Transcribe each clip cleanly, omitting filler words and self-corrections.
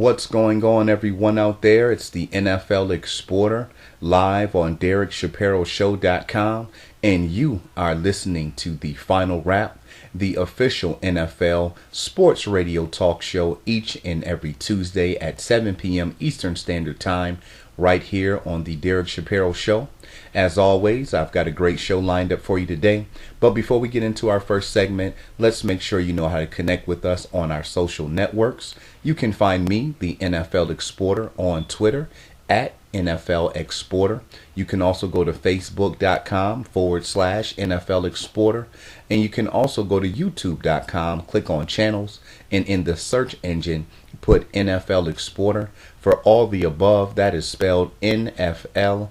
What's going on, everyone out there? It's the NFL Exporter live on DerekShapiroShow.com, and you are listening to the Final Wrap, the official NFL sports radio talk show each and every Tuesday at 7 p.m. Eastern Standard Time, right here on the Derek Shapiro Show. As always, I've got a great show lined up for you today. But before we get into our first segment, let's make sure you know how to connect with us on our social networks. You can find me, the NFL Exporter, on Twitter at NFLExporter. You can also go to Facebook.com/NFL Exporter. And you can also go to YouTube.com, click on channels, and in the search engine, put NFL Exporter. For all the above, that is spelled NFLExporter.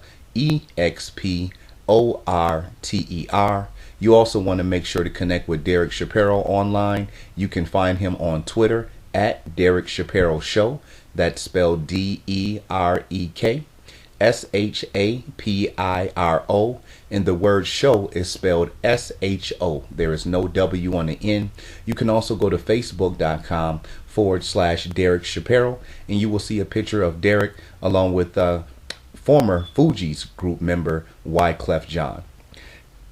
You also want to make sure to connect with Derek Shapiro online. You can find him on Twitter at Derek Shapiro Show. That's spelled DerekShapiro, and the word show is spelled SHO. There is no W on the end. You can also go to Facebook.com/Derek Shapiro, and you will see a picture of Derek along with former Fugees group member Wyclef Jean.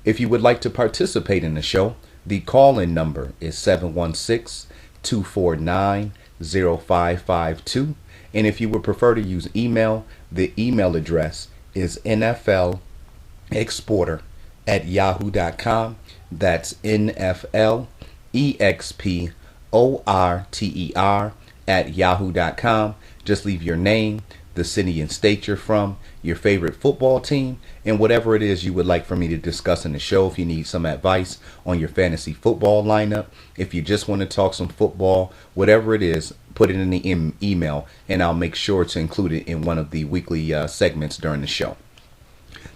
If you would like to participate in the show, the call-in number is 716-249-0552. And if you would prefer to use email, the email address is NFLExporter@yahoo.com. That's NFLExporter@yahoo.com. Just leave your name, the city and state you're from, your favorite football team, and whatever it is you would like for me to discuss in the show. If you need some advice on your fantasy football lineup, if you just want to talk some football, whatever it is, put it in the email, and I'll make sure to include it in one of the weekly segments during the show.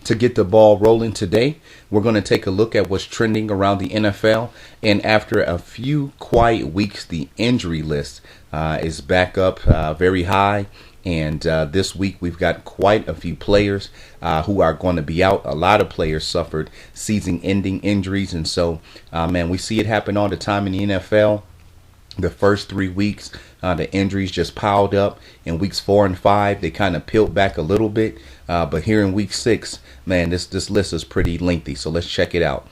To get the ball rolling today, we're going to take a look at what's trending around the NFL. And after a few quiet weeks, the injury list is back up very high. And this week we've got quite a few players who are going to be out. A lot of players suffered season-ending injuries. And so, we see it happen all the time in the NFL. The first 3 weeks, the injuries just piled up. In weeks 4 and 5, they kind of peeled back a little bit. But here in week 6, this list is pretty lengthy. So let's check it out.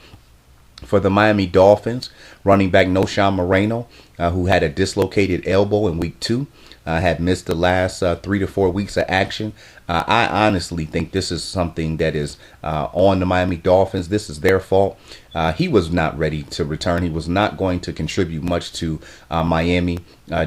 For the Miami Dolphins, running back Knowshon Moreno, who had a dislocated elbow in week 2, had missed the last 3 to 4 weeks of action. I honestly think this is something that is on the Miami Dolphins. This is their fault. He was not ready to return. He was not going to contribute much to Miami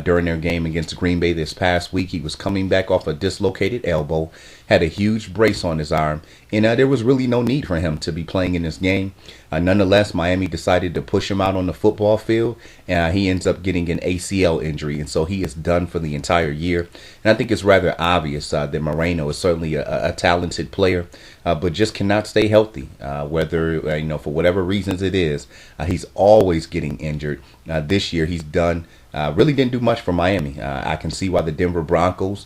during their game against Green Bay this past week. He was coming back off a dislocated elbow, had a huge brace on his arm, and there was really no need for him to be playing in this game. Nonetheless, Miami decided to push him out on the football field, and he ends up getting an ACL injury, and so he is done for the entire year. And I think it's rather obvious that Moreno is certainly a talented player, but just cannot stay healthy, whether, for whatever reasons it is. He's always getting injured. This year he's done. Really didn't do much for Miami. I can see why the Denver Broncos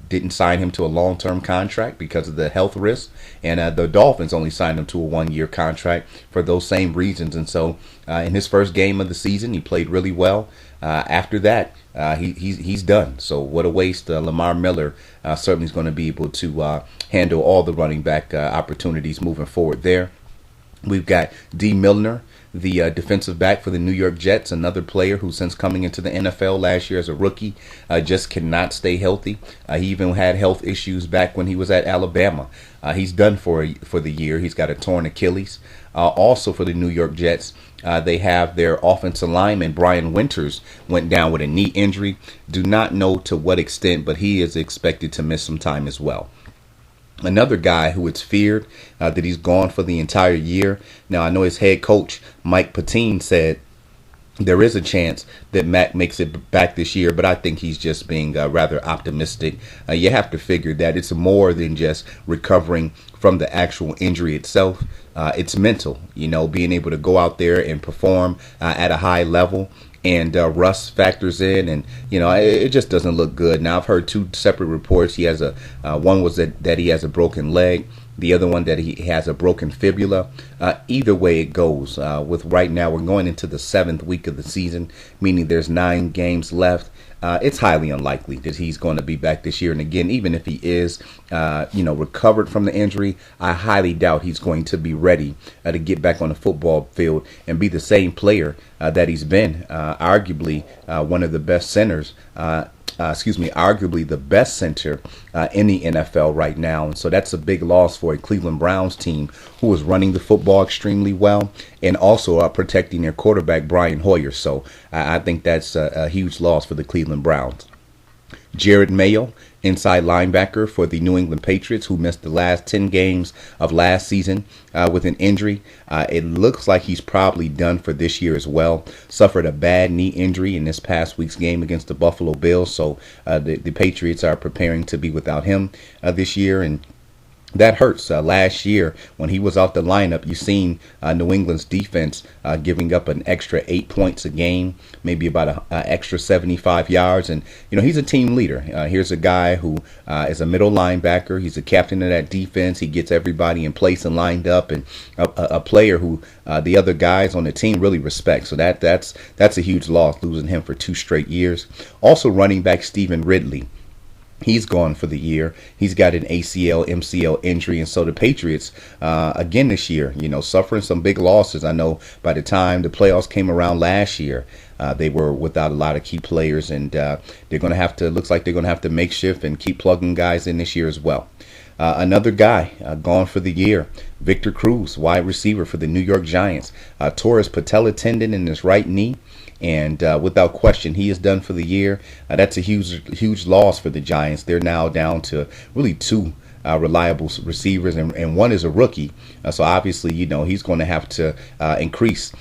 didn't sign him to a long-term contract because of the health risks, and the Dolphins only signed him to a 1-year contract for those same reasons. And so in his first game of the season, he played really well. After that, he's done. So what a waste. Lamar Miller certainly is going to be able to handle all the running back opportunities moving forward there. We've got D. Milner, the defensive back for the New York Jets, another player who, since coming into the NFL last year as a rookie, just cannot stay healthy. He even had health issues back when he was at Alabama. He's done for the year. He's got a torn Achilles. Also for the New York Jets, they have their offensive lineman, Brian Winters, went down with a knee injury. Do not know to what extent, but he is expected to miss some time as well. Another guy who it's feared that he's gone for the entire year. Now, I know his head coach, Mike Patine, said there is a chance that Matt makes it back this year, but I think he's just being rather optimistic. You have to figure that it's more than just recovering from the actual injury itself. It's mental, being able to go out there and perform at a high level. And rust factors in, and it just doesn't look good. Now, I've heard 2 separate reports. He has one was that he has a broken leg, the other one that he has a broken fibula. Either way it goes, with right now we're going into the 7th week of the season, meaning there's 9 games left. it's highly unlikely that he's going to be back this year. And again, even if he is, recovered from the injury, I highly doubt he's going to be ready to get back on the football field and be the same player that he's been. Arguably one of the best centers. Arguably the best center in the NFL right now. And so that's a big loss for a Cleveland Browns team who is running the football extremely well and also protecting their quarterback, Brian Hoyer. So I think that's a huge loss for the Cleveland Browns. Jared Mayo, inside linebacker for the New England Patriots, who missed the last 10 games of last season with an injury. It looks like he's probably done for this year as well. Suffered a bad knee injury in this past week's game against the Buffalo Bills. So the Patriots are preparing to be without him this year. And that hurts. Last year, when he was off the lineup, you seen New England's defense giving up an extra 8 points a game, maybe about an extra 75 yards. And, he's a team leader. Here's a guy who is a middle linebacker. He's a captain of that defense. He gets everybody in place and lined up, and a player who the other guys on the team really respect. So that's a huge loss, losing him for 2 straight years. Also, running back Stephen Ridley. He's gone for the year. He's got an ACL, MCL injury. And so the Patriots, again this year, suffering some big losses. I know by the time the playoffs came around last year, they were without a lot of key players. And they're going to have to, looks like they're going to have to makeshift and keep plugging guys in this year as well. Another guy gone for the year, Victor Cruz, wide receiver for the New York Giants. Tore his patella tendon in his right knee. And without question, he is done for the year. That's a huge loss for the Giants. They're now down to really 2 reliable receivers, and one is a rookie. So obviously, he's going to have to increase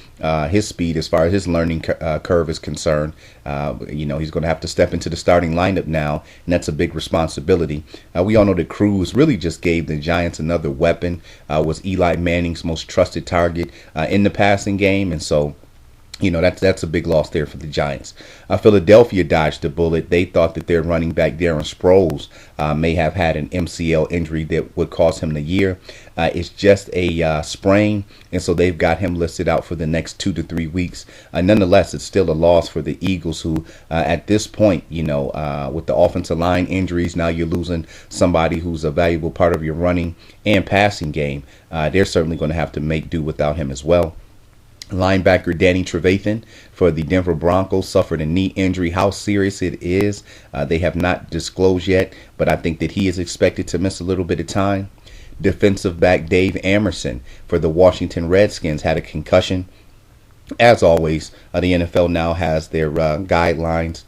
his speed as far as his learning curve is concerned. He's going to have to step into the starting lineup now, and that's a big responsibility. We all know that Cruz really just gave the Giants another weapon, was Eli Manning's most trusted target in the passing game, and so that's a big loss there for the Giants. Philadelphia dodged the bullet. They thought that their running back, Darren Sproles, may have had an MCL injury that would cost him the year. It's just a sprain, and so they've got him listed out for the next 2 to 3 weeks. Nonetheless, it's still a loss for the Eagles, who at this point, with the offensive line injuries, now you're losing somebody who's a valuable part of your running and passing game. They're certainly going to have to make do without him as well. Linebacker Danny Trevathan for the Denver Broncos suffered a knee injury. How serious it is, they have not disclosed yet, but I think that he is expected to miss a little bit of time. Defensive back Dave Amerson for the Washington Redskins had a concussion. As always, the NFL now has their guidelines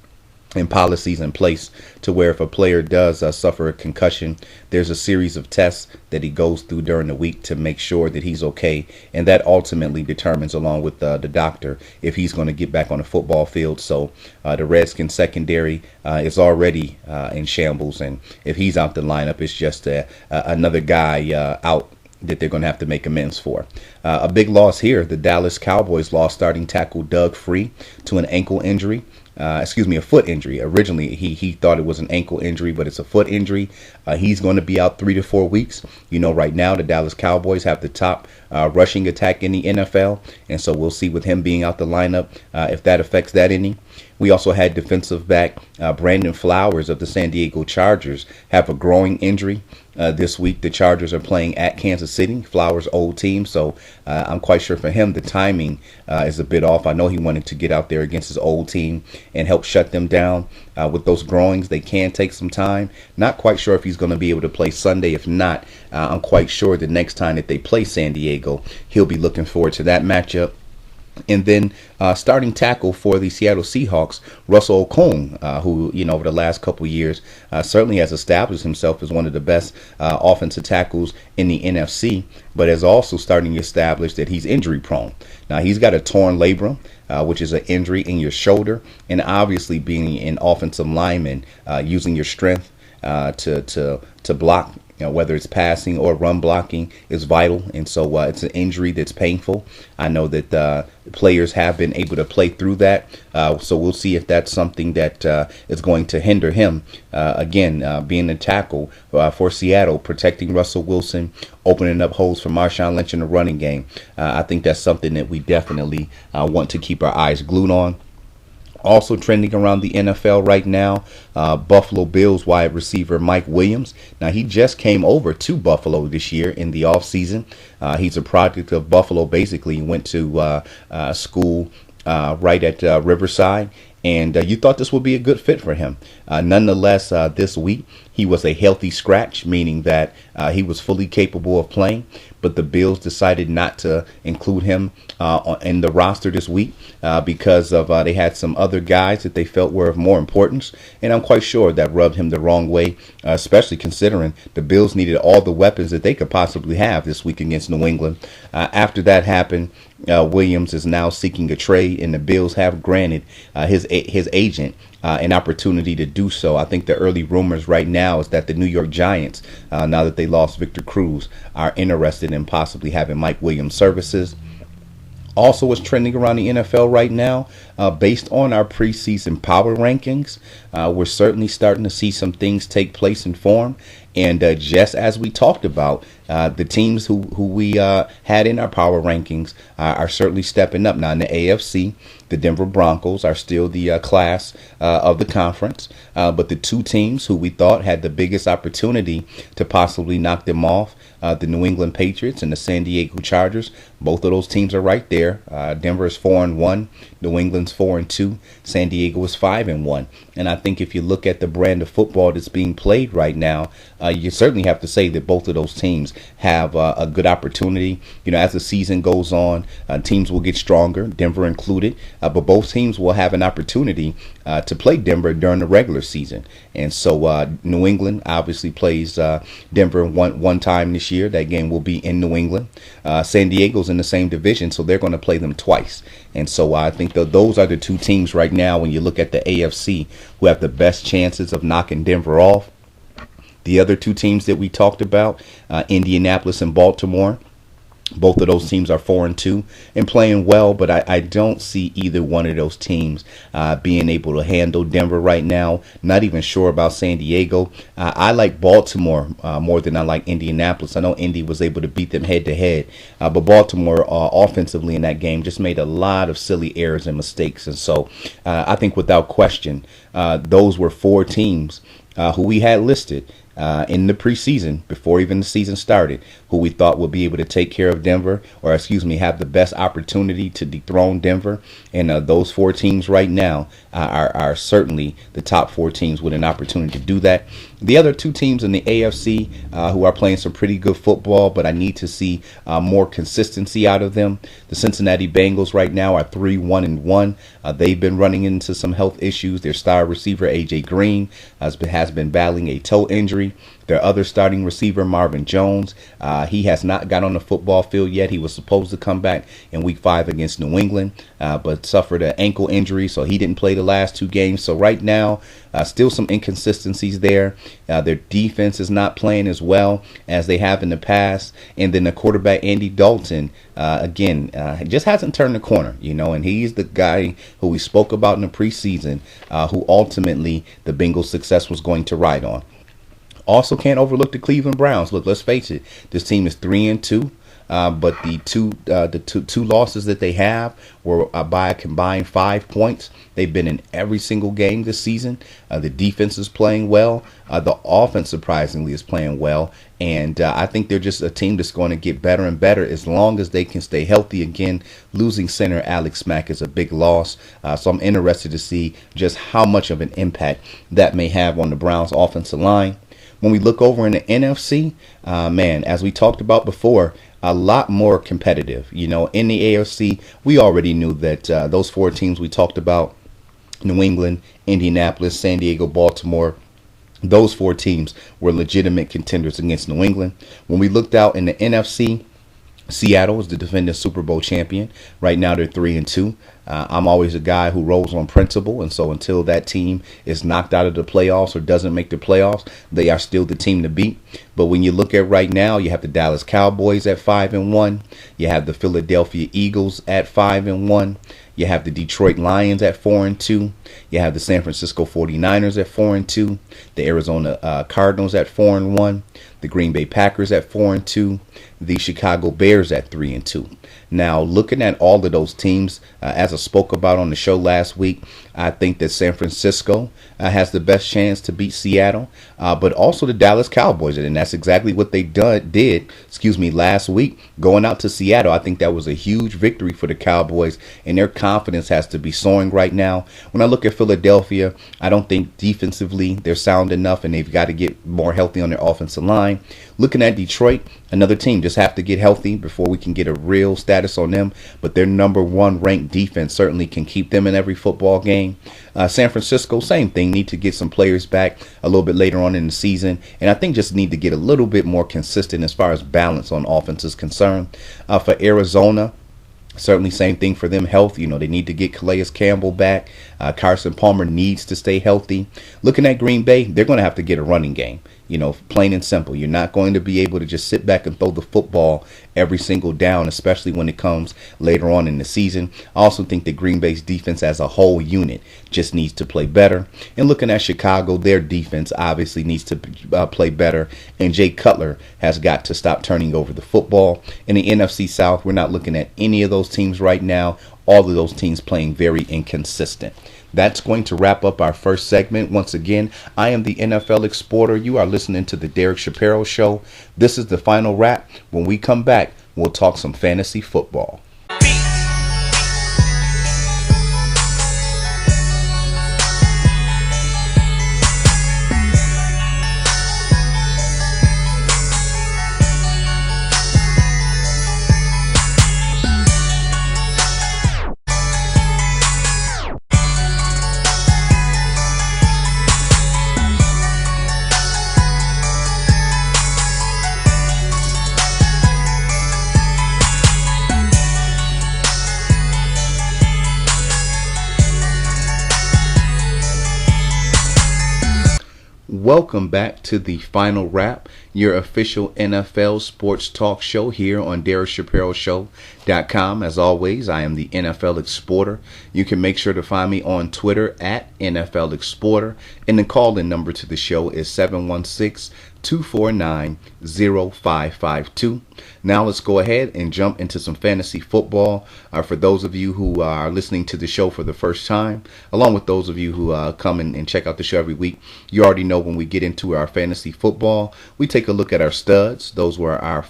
and policies in place to where if a player does suffer a concussion, there's a series of tests that he goes through during the week to make sure that he's okay, and that ultimately determines, along with the doctor, if he's going to get back on the football field. So the Redskins secondary is already in shambles, and if he's out the lineup, it's just another guy out that they're going to have to make amends for. A big loss here. The Dallas Cowboys lost starting tackle Doug Free to an ankle injury. A foot injury. Originally, he thought it was an ankle injury, but it's a foot injury. He's going to be out 3 to 4 weeks. Right now the Dallas Cowboys have the top rushing attack in the NFL, and so we'll see with him being out the lineup if that affects that any. We also had defensive back Brandon Flowers of the San Diego Chargers have a growing injury. This week, the Chargers are playing at Kansas City, Flowers' old team. So I'm quite sure for him, the timing is a bit off. I know he wanted to get out there against his old team and help shut them down. With those growings, they can take some time. Not quite sure if he's going to be able to play Sunday. If not, I'm quite sure the next time that they play San Diego, he'll be looking forward to that matchup. And then starting tackle for the Seattle Seahawks, Russell Okung, who, over the last couple of years certainly has established himself as one of the best offensive tackles in the NFC, but has also starting to establish that he's injury prone. Now, he's got a torn labrum, which is an injury in your shoulder, and obviously being an offensive lineman, using your strength to block, whether it's passing or run blocking, is vital. And so it's an injury that's painful. I know that players have been able to play through that. So we'll see if that's something that is going to hinder him. Again, being a tackle for Seattle, protecting Russell Wilson, opening up holes for Marshawn Lynch in the running game. I think that's something that we definitely want to keep our eyes glued on. Also trending around the NFL right now, Buffalo Bills wide receiver Mike Williams. Now, he just came over to Buffalo this year in the offseason. He's a product of Buffalo, basically. He went to school right at Riverside. And you thought this would be a good fit for him. Nonetheless, this week, he was a healthy scratch, meaning that he was fully capable of playing. But the Bills decided not to include him in the roster this week because of they had some other guys that they felt were of more importance. And I'm quite sure that rubbed him the wrong way, especially considering the Bills needed all the weapons that they could possibly have this week against New England. After that happened, Williams is now seeking a trade, and the Bills have granted his agent an opportunity to do so. I think the early rumors right now is that the New York Giants, now that they lost Victor Cruz, are interested in possibly having Mike Williams' services. Also, what's trending around the NFL right now, based on our preseason power rankings, we're certainly starting to see some things take place and form. And just as we talked about, the teams who we had in our power rankings are certainly stepping up. Now, in the AFC, the Denver Broncos are still the class of the conference. But the two teams who we thought had the biggest opportunity to possibly knock them off, the New England Patriots and the San Diego Chargers, both of those teams are right there. Denver is 4-1, New England's 4-2, San Diego is 5-1. And I think if you look at the brand of football that's being played right now, you certainly have to say that both of those teams have a good opportunity. You know, as the season goes on, teams will get stronger, Denver included, but both teams will have an opportunity to play Denver during the regular season. And so New England obviously plays Denver one time this year. That game will be in New England. San Diego's in the same division, so they're going to play them twice. And so I think those are the two teams right now, when you look at the AFC, who have the best chances of knocking Denver off. The other two teams that we talked about, Indianapolis and Baltimore, both of those teams are 4-2 and playing well, but I don't see either one of those teams being able to handle Denver right now. Not even sure about San Diego. I like Baltimore more than I like Indianapolis. I know Indy was able to beat them head to head, but Baltimore offensively in that game just made a lot of silly errors and mistakes. And so I think without question, those were four teams who we had listed in the preseason, before even the season started, who we thought would be able to take care of Denver, or have the best opportunity to dethrone Denver. And those four teams right now are certainly the top four teams with an opportunity to do that. The other two teams in the AFC who are playing some pretty good football, but I need to see more consistency out of them. The Cincinnati Bengals right now are 3-1-1. They've been running into some health issues. Their star receiver, A.J. Green, has been battling a toe injury. Their other starting receiver, Marvin Jones, he has not got on the football field yet. He was supposed to come back in Week 5 against New England, but suffered an ankle injury, so he didn't play the last two games. So right now, still some inconsistencies there. Their defense is not playing as well as they have in the past. And then the quarterback, Andy Dalton, again, just hasn't turned the corner, and he's the guy who we spoke about in the preseason, who ultimately the Bengals' success was going to ride on. Also, can't overlook the Cleveland Browns. Look, let's face it, this team is 3-2. But the two losses that they have were by a combined 5 points. They've been in every single game this season. The defense is playing well. The offense, surprisingly, is playing well. And I think they're just a team that's going to get better and better as long as they can stay healthy. Again, losing center Alex Mack is a big loss. So I'm interested to see just how much of an impact that may have on the Browns' offensive line. When we look over in the NFC, as we talked about before, a lot more competitive. In the AFC, we already knew that those four teams we talked about, New England, Indianapolis, San Diego, Baltimore, those four teams were legitimate contenders against New England. When we looked out in the NFC, Seattle is the defending Super Bowl champion. Right now, they're 3-2. I'm always a guy who rolls on principle, and so until that team is knocked out of the playoffs or doesn't make the playoffs, they are still the team to beat. But when you look at right now, you have the Dallas Cowboys at 5-1. You have the Philadelphia Eagles at 5-1. You have the Detroit Lions at 4-2. You have the San Francisco 49ers at 4-2. The Arizona Cardinals at 4-1. The Green Bay Packers at 4-2. the Chicago Bears at 3-2. Now, looking at all of those teams, as I spoke about on the show last week, I think that San Francisco has the best chance to beat Seattle, but also the Dallas Cowboys, and that's exactly what they did. Last week, going out to Seattle. I think that was a huge victory for the Cowboys, and their confidence has to be soaring right now. When I look at Philadelphia, I don't think defensively they're sound enough, and they've got to get more healthy on their offensive line. Looking at Detroit, another team just have to get healthy before we can get a real status on them, but their number one ranked defense certainly can keep them in every football game. San Francisco, same thing, need to get some players back a little bit later on in the season, and I think just need to get a little bit more consistent as far as balance on offense is concerned. For Arizona, certainly same thing for them, health. They need to get Calais Campbell back. Carson Palmer needs to stay healthy. Looking at Green Bay, they're going to have to get a running game. Plain and simple. You're not going to be able to just sit back and throw the football every single down, especially when it comes later on in the season. I also think that Green Bay's defense as a whole unit just needs to play better. And looking at Chicago, their defense obviously needs to play better. And Jay Cutler has got to stop turning over the football. In the NFC South, we're not looking at any of those teams right now. All of those teams playing very inconsistent. That's going to wrap up our first segment. Once again, I am the NFL Exporter. You are listening to the Derek Shapiro Show. This is the final wrap. When we come back, we'll talk some fantasy football. Welcome back to the final wrap, your official NFL sports talk show here on DerekShapiroShow.com. As always, I am the NFL Exporter. You can make sure to find me on Twitter at NFL Exporter, and the call-in number to the show is 716-249-0552. Now let's go ahead and jump into some fantasy football. For those of you who are listening to the show for the first time, along with those of you who come and check out the show every week, you already know when we get into our fantasy football, we take a look at our studs. Those were our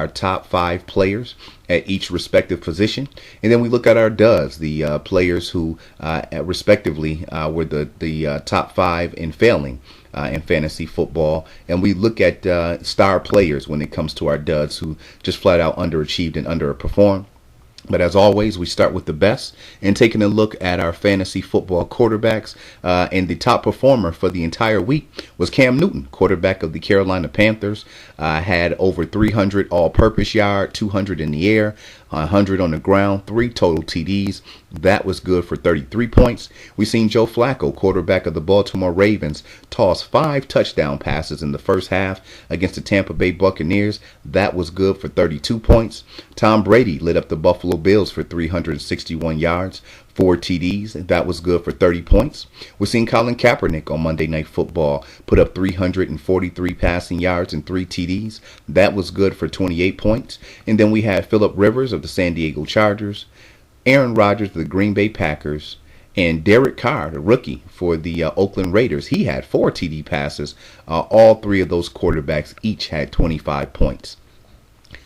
top 5 players at each respective position, and then we look at our duds, the players who respectively were the top 5 in failing in fantasy football, and we look at star players when it comes to our duds who just flat out underachieved and underperformed. But as always, we start with the best and taking a look at our fantasy football quarterbacks. And the top performer for the entire week was Cam Newton, quarterback of the Carolina Panthers. Had over 300 all-purpose yards, 200 in the air, 100 on the ground, 3 total TDs. That was good for 33 points. We've seen Joe Flacco, quarterback of the Baltimore Ravens, toss 5 touchdown passes in the first half against the Tampa Bay Buccaneers. That was good for 32 points. Tom Brady lit up the Buffalo Bills for 361 yards, 4 TDs. That was good for 30 points. We're seeing Colin Kaepernick on Monday Night Football put up 343 passing yards and 3 TDs. That was good for 28 points. And then we had Phillip Rivers of the San Diego Chargers, Aaron Rodgers of the Green Bay Packers, and Derek Carr, the rookie for the Oakland Raiders. He had 4 TD passes. All 3 of those quarterbacks each had 25 points.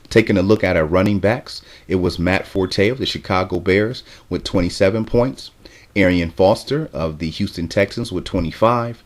Taking a look at our running backs, it was Matt Forte of the Chicago Bears with 27 points, Arian Foster of the Houston Texans with 25.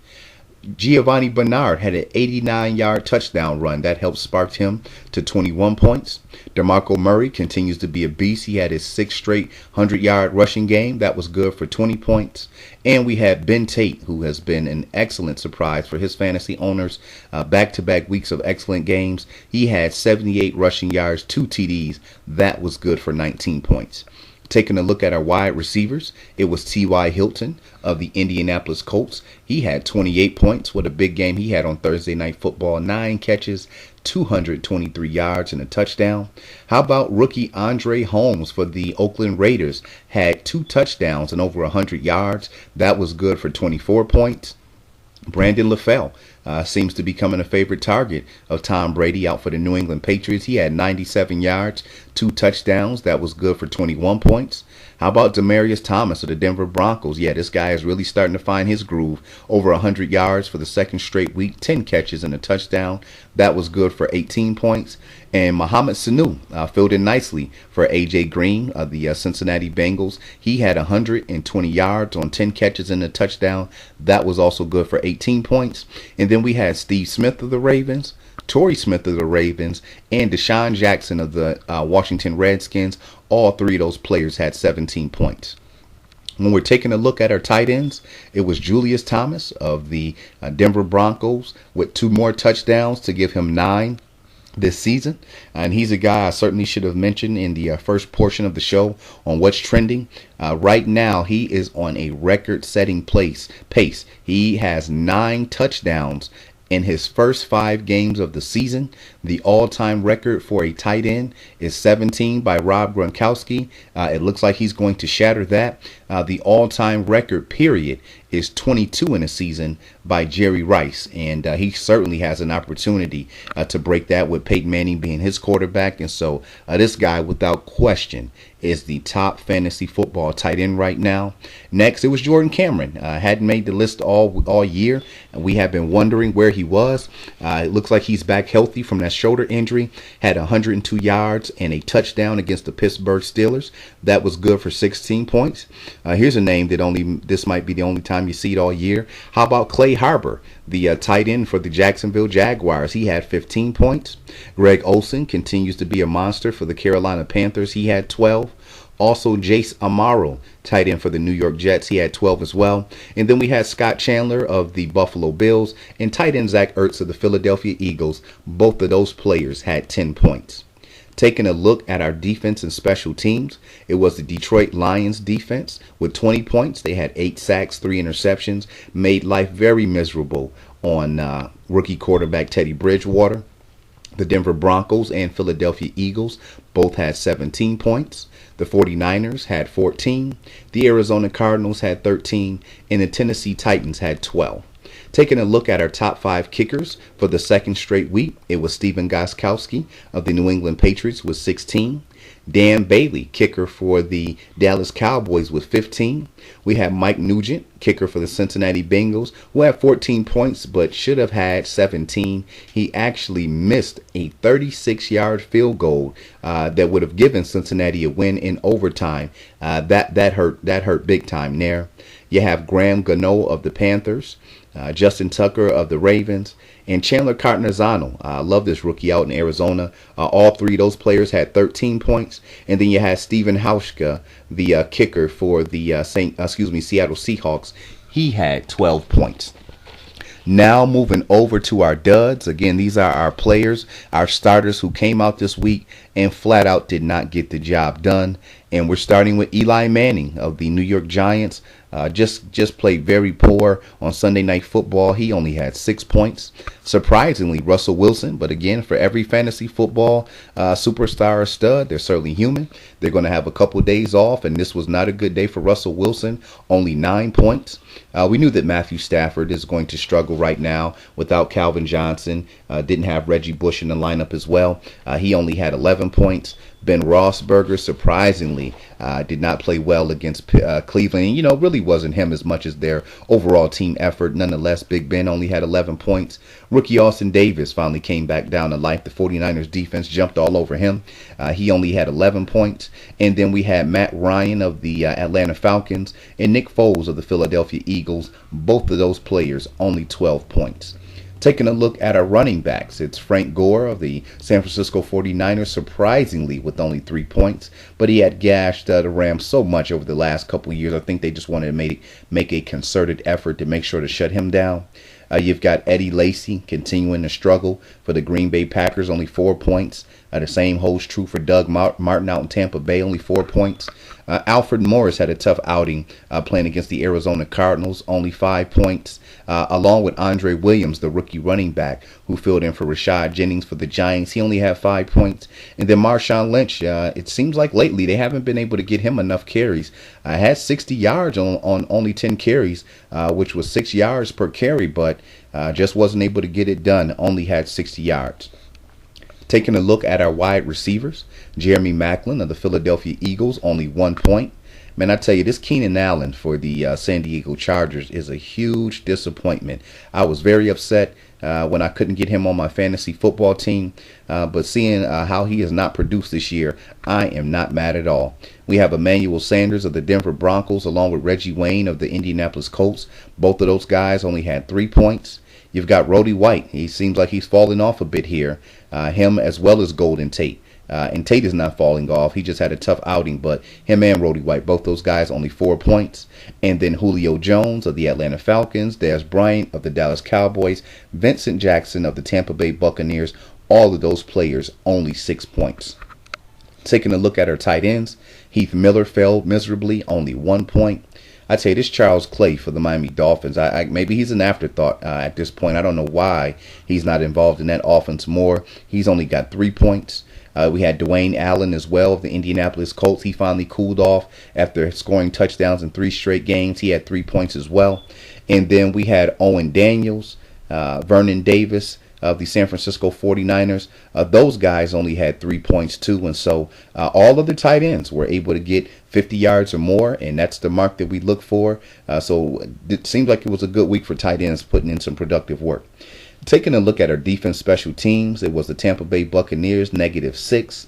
Giovanni Bernard had an 89-yard touchdown run. That helped spark him to 21 points. DeMarco Murray continues to be a beast. He had his 6th straight 100-yard rushing game. That was good for 20 points. And we had Ben Tate, who has been an excellent surprise for his fantasy owners. Back-to-back weeks of excellent games. He had 78 rushing yards, 2 TDs. That was good for 19 points. Taking a look at our wide receivers, it was T.Y. Hilton of the Indianapolis Colts. He had 28 points. What a big game he had on Thursday Night Football. 9 catches, 223 yards, and a touchdown. How about rookie Andre Holmes for the Oakland Raiders? Had 2 touchdowns and over 100 yards. That was good for 24 points. Brandon LaFell, seems to be becoming a favorite target of Tom Brady out for the New England Patriots. He had 97 yards, 2 touchdowns. That was good for 21 points. How about Demaryius Thomas of the Denver Broncos? Yeah, this guy is really starting to find his groove. Over 100 yards for the second straight week, 10 catches and a touchdown. That was good for 18 points. And Mohamed Sanu filled in nicely for A.J. Green of the Cincinnati Bengals. He had 120 yards on 10 catches and a touchdown. That was also good for 18 points. And then we had Steve Smith of the Ravens, Torrey Smith of the Ravens, and Deshaun Jackson of the Washington Redskins. All three of those players had 17 points. When we're taking a look at our tight ends, it was Julius Thomas of the Denver Broncos with 2 more touchdowns to give him 9 this season. And he's a guy I certainly should have mentioned in the first portion of the show on what's trending. Right now, he is on a record-setting pace. He has 9 touchdowns in his first 5 games of the season. The all-time record for a tight end is 17 by Rob Gronkowski. It looks like he's going to shatter that. The all-time record, period, is 22 in a season by Jerry Rice. And he certainly has an opportunity to break that with Peyton Manning being his quarterback. And so this guy, without question, is the top fantasy football tight end right now. Next, it was Jordan Cameron. Hadn't made the list all year, and we have been wondering where he was. It looks like he's back healthy from that shoulder injury. Had 102 yards and a touchdown against the Pittsburgh Steelers. That was good for 16 points. Here's a name that this might be the only time you see it all year. How about Clay Harbor, the tight end for the Jacksonville Jaguars? He had 15 points. Greg Olsen continues to be a monster for the Carolina Panthers. He had 12. Also, Jace Amaro, tight end for the New York Jets. He had 12 as well. And then we had Scott Chandler of the Buffalo Bills and tight end Zach Ertz of the Philadelphia Eagles. Both of those players had 10 points. Taking a look at our defense and special teams, it was the Detroit Lions defense with 20 points. They had 8 sacks, 3 interceptions, made life very miserable on rookie quarterback Teddy Bridgewater. The Denver Broncos and Philadelphia Eagles both had 17 points. The 49ers had 14. The Arizona Cardinals had 13. And the Tennessee Titans had 12. Taking a look at our top 5 kickers for the second straight week, it was Stephen Gostkowski of the New England Patriots with 16. Dan Bailey, kicker for the Dallas Cowboys with 15. We have Mike Nugent, kicker for the Cincinnati Bengals, who had 14 points but should have had 17. He actually missed a 36-yard field goal that would have given Cincinnati a win in overtime. That hurt big time there. You have Graham Gano of the Panthers, Justin Tucker of the Ravens, and Chandler Cartnazano. I love this rookie out in Arizona. All 3 of those players had 13 points. And then you had Steven Hauschka, the kicker for the Seattle Seahawks. He had 12 points. Now moving over to our duds. Again, these are our players, our starters who came out this week and flat out did not get the job done. And we're starting with Eli Manning of the New York Giants. Just played very poor on Sunday Night Football. He only had 6 points. Surprisingly, Russell Wilson. But again, for every fantasy football superstar or stud, they're certainly human. They're going to have a couple days off, and this was not a good day for Russell Wilson. Only 9 points. We knew that Matthew Stafford is going to struggle right now without Calvin Johnson. Didn't have Reggie Bush in the lineup as well. He only had 11 points. Ben Roethlisberger, surprisingly, did not play well against Cleveland. It really wasn't him as much as their overall team effort. Nonetheless, Big Ben only had 11 points. Rookie Austin Davis finally came back down to life. The 49ers defense jumped all over him. He only had 11 points. And then we had Matt Ryan of the Atlanta Falcons and Nick Foles of the Philadelphia Eagles. Both of those players only 12 points. Taking a look at our running backs, it's Frank Gore of the San Francisco 49ers, surprisingly with only 3 points. But he had gashed the Rams so much over the last couple of years. I think they just wanted to make a concerted effort to make sure to shut him down. You've got Eddie Lacy continuing to struggle for the Green Bay Packers, only 4 points. The same holds true for Doug Martin out in Tampa Bay, only 4 points. Alfred Morris had a tough outing playing against the Arizona Cardinals, only 5 points, along with Andre Williams, the rookie running back, who filled in for Rashad Jennings for the Giants. He only had 5 points. And then Marshawn Lynch, it seems like lately they haven't been able to get him enough carries. Had 60 yards on only 10 carries, which was 6 yards per carry, but just wasn't able to get it done. Only had 60 yards. Taking a look at our wide receivers, Jeremy Maclin of the Philadelphia Eagles, only 1 point. Man, I tell you, this Keenan Allen for the San Diego Chargers is a huge disappointment. I was very upset when I couldn't get him on my fantasy football team, but seeing how he has not produced this year, I am not mad at all. We have Emmanuel Sanders of the Denver Broncos along with Reggie Wayne of the Indianapolis Colts. Both of those guys only had 3 points. You've got Roddy White. He seems like he's falling off a bit here. Him as well as Golden Tate. And Tate is not falling off. He just had a tough outing, but him and Roddy White, both those guys, only 4 points. And then Julio Jones of the Atlanta Falcons, Dez Bryant of the Dallas Cowboys, Vincent Jackson of the Tampa Bay Buccaneers, all of those players only 6 points. Taking a look at our tight ends, Heath Miller failed miserably, only 1 point. I'd say this Charles Clay for the Miami Dolphins. Maybe he's an afterthought at this point. I don't know why he's not involved in that offense more. He's only got 3 points. We had Dwayne Allen as well of the Indianapolis Colts. He finally cooled off after scoring touchdowns in 3 straight games. He had 3 points as well. And then we had Owen Daniels, Vernon Davis of the San Francisco 49ers. Those guys only had 3 points too. And so all of the tight ends were able to get 50 yards or more, and that's the mark that we look for. So it seems like it was a good week for tight ends putting in some productive work. Taking a look at our defense special teams, it was the Tampa Bay Buccaneers, -6.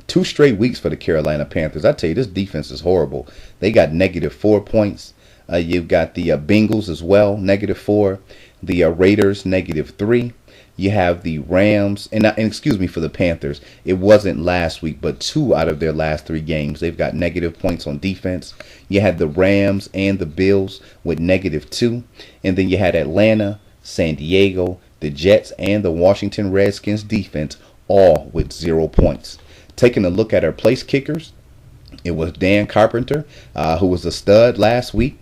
2 straight weeks for the Carolina Panthers. I tell you, this defense is horrible. They got -4 points. You've got the Bengals as well, -4. The Raiders, -3. You have the Rams, and excuse me for the Panthers. It wasn't last week, but 2 out of their last 3 games, they've got negative points on defense. You had the Rams and the Bills with -2. And then you had Atlanta, San Diego, the Jets, and the Washington Redskins defense, all with 0 points. Taking a look at our place kickers, it was Dan Carpenter, who was a stud last week.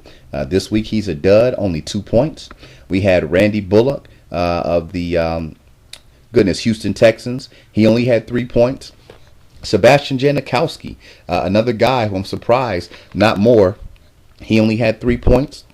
This week he's a dud, only 2 points. We had Randy Bullock of the Houston Texans. He only had 3 points. Sebastian Janikowski, another guy who I'm surprised not more. He only had 3 points.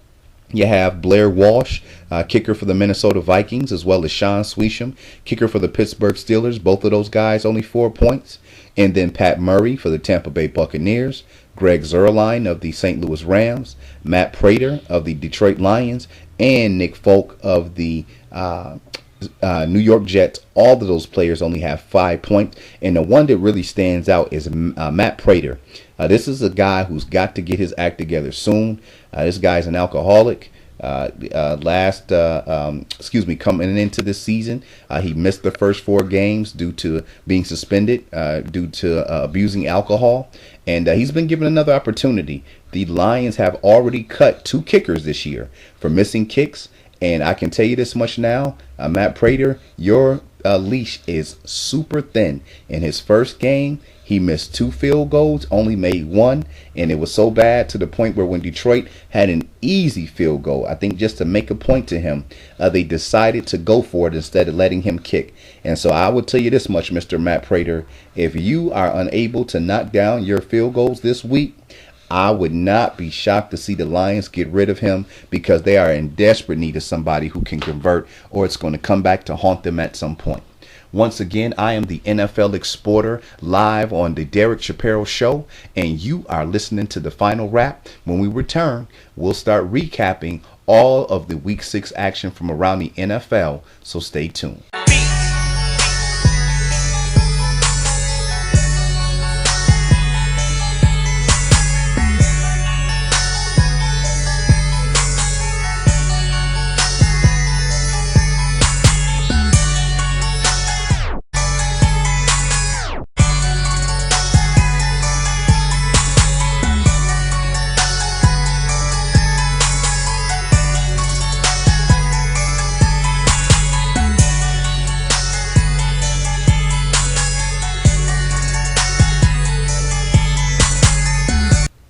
You have Blair Walsh, kicker for the Minnesota Vikings, as well as Sean Swisham, kicker for the Pittsburgh Steelers. Both of those guys only 4 points. And then Pat Murray for the Tampa Bay Buccaneers, Greg Zuerlein of the St. Louis Rams, Matt Prater of the Detroit Lions, and Nick Folk of the New York Jets. All of those players only have 5 points. And the one that really stands out is Matt Prater. This is a guy who's got to get his act together soon. This guy's an alcoholic. Coming into this season, he missed the first 4 games due to being suspended due to abusing alcohol, and he's been given another opportunity. The Lions have already cut 2 kickers this year for missing kicks, and I can tell you this much now, Matt Prater, your leash is super thin. In his first game, he missed 2 field goals, only made 1, and it was so bad to the point where when Detroit had an easy field goal, I think just to make a point to him, they decided to go for it instead of letting him kick. And so I would tell you this much, Mr. Matt Prater, if you are unable to knock down your field goals this week, I would not be shocked to see the Lions get rid of him, because they are in desperate need of somebody who can convert, or it's going to come back to haunt them at some point. Once again, I am the NFL Exporter, live on the Derek Shapiro Show, and you are listening to the final wrap. When we return, we'll start recapping all of the Week 6 action from around the NFL, so stay tuned.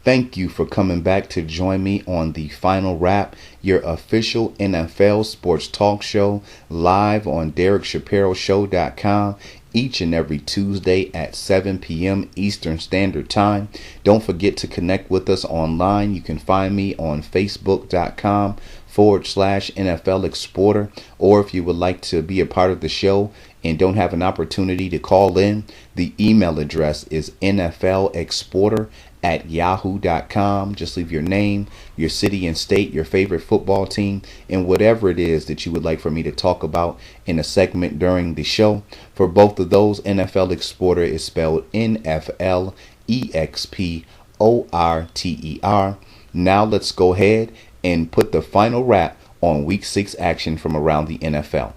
Thank you for coming back to join me on the Final Wrap, your official NFL sports talk show, live on DerekShapiroShow.com each and every Tuesday at 7 p.m. Eastern Standard Time. Don't forget to connect with us online. You can find me on Facebook.com/NFLExporter, or if you would like to be a part of the show and don't have an opportunity to call in, the email address is NFLExporter@yahoo.com. Just leave your name, your city and state, your favorite football team, and whatever it is that you would like for me to talk about in a segment during the show. For both of those, NFL Exporter is spelled NFLExporter. Now let's go ahead and put the final wrap on Week 6 action from around the NFL.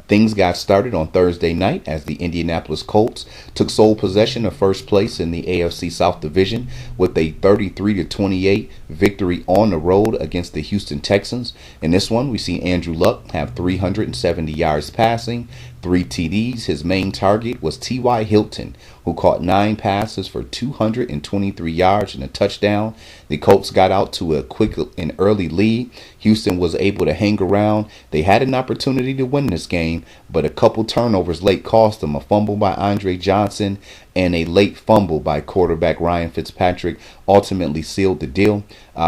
Things got started on Thursday night as the Indianapolis Colts took sole possession of first place in the AFC South Division with a 33-28 victory on the road against the Houston Texans. In this one, we see Andrew Luck have 370 yards passing, 3 TDs. His main target was T.Y. Hilton, who caught 9 passes for 223 yards and a touchdown. The Colts got out to a quick and early lead. Houston was able to hang around. They had an opportunity to win this game, but a couple turnovers late cost them. A fumble by Andre Johnson and a late fumble by quarterback Ryan Fitzpatrick ultimately sealed the deal.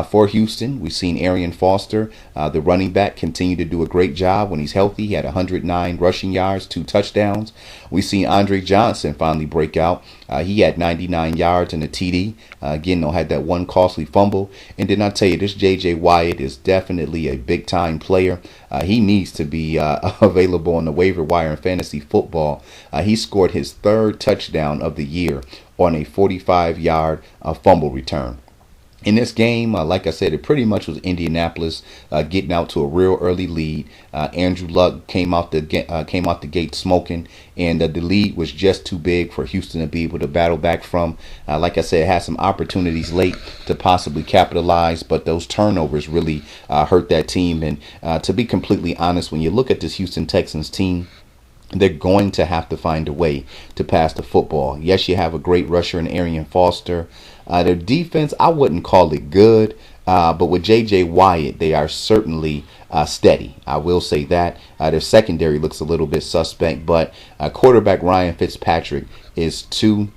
For Houston, we've seen Arian Foster, the running back, continue to do a great job when he's healthy. He had 109 rushing yards, 2 touchdowns. We've seen Andre Johnson finally break out. He had 99 yards and a TD. Again, had that one costly fumble. And then I tell you, this J.J. Watt is definitely a big-time player. He needs to be available on the waiver wire in fantasy football. He scored his 3rd touchdown of the year on a 45-yard fumble return. In this game, like I said, it pretty much was Indianapolis getting out to a real early lead. Andrew Luck came out the gate smoking, and the lead was just too big for Houston to be able to battle back from. Like I said, had some opportunities late to possibly capitalize, but those turnovers really hurt that team. And to be completely honest, when you look at this Houston Texans team, they're going to have to find a way to pass the football. Yes, you have a great rusher in Arian Foster. Their defense, I wouldn't call it good, but with J.J. Watt, they are certainly steady. I will say that. Their secondary looks a little bit suspect, but quarterback Ryan Fitzpatrick is too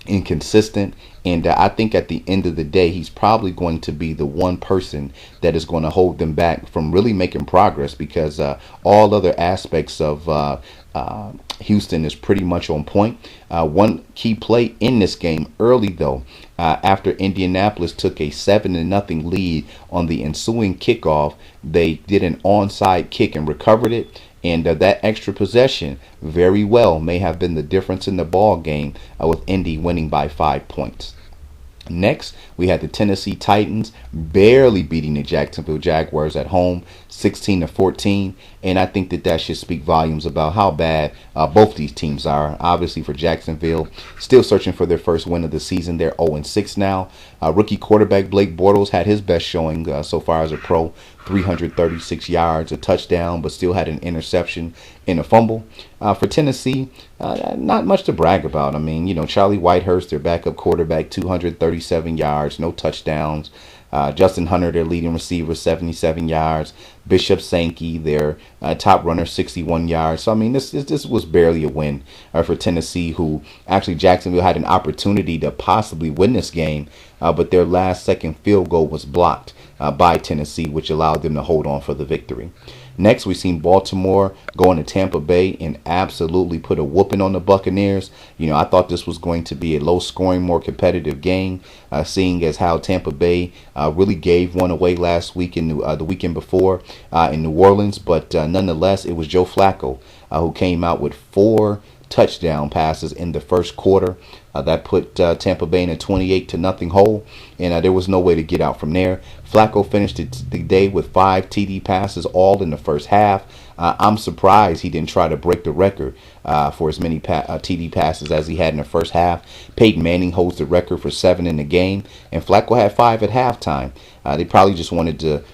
inconsistent, and I think at the end of the day, he's probably going to be the one person that is going to hold them back from really making progress, because all other aspects of Houston is pretty much on point. One key play in this game early, though, after Indianapolis took a 7-0 lead on the ensuing kickoff, they did an onside kick and recovered it. And that extra possession very well may have been the difference in the ball game, with Indy winning by 5 points. Next, we had the Tennessee Titans barely beating the Jacksonville Jaguars at home, 16-14, and I think that should speak volumes about how bad both these teams are. Obviously, for Jacksonville, still searching for their first win of the season. They're 0-6 now. Rookie quarterback Blake Bortles had his best showing so far as a pro, 336 yards, a touchdown, but still had an interception and a fumble. For Tennessee, not much to brag about. I mean, Charlie Whitehurst, their backup quarterback, 237 yards, no touchdowns. Justin Hunter, their leading receiver, 77 yards. Bishop Sankey, their top runner, 61 yards. So, I mean, this was barely a win for Tennessee, who actually Jacksonville had an opportunity to possibly win this game, but their last-second field goal was blocked by Tennessee, which allowed them to hold on for the victory. Next, we've seen Baltimore go into Tampa Bay and absolutely put a whooping on the Buccaneers. I thought this was going to be a low-scoring, more competitive game, seeing as how Tampa Bay really gave one away last week in the weekend before in New Orleans. But nonetheless, it was Joe Flacco who came out with 4 touchdown passes in the first quarter. That put Tampa Bay in a 28-0 hole, and there was no way to get out from there. Flacco finished the day with 5 TD passes, all in the first half. I'm surprised he didn't try to break the record for as many TD passes as he had in the first half. Peyton Manning holds the record for 7 in the game, and Flacco had 5 at halftime. They probably just wanted to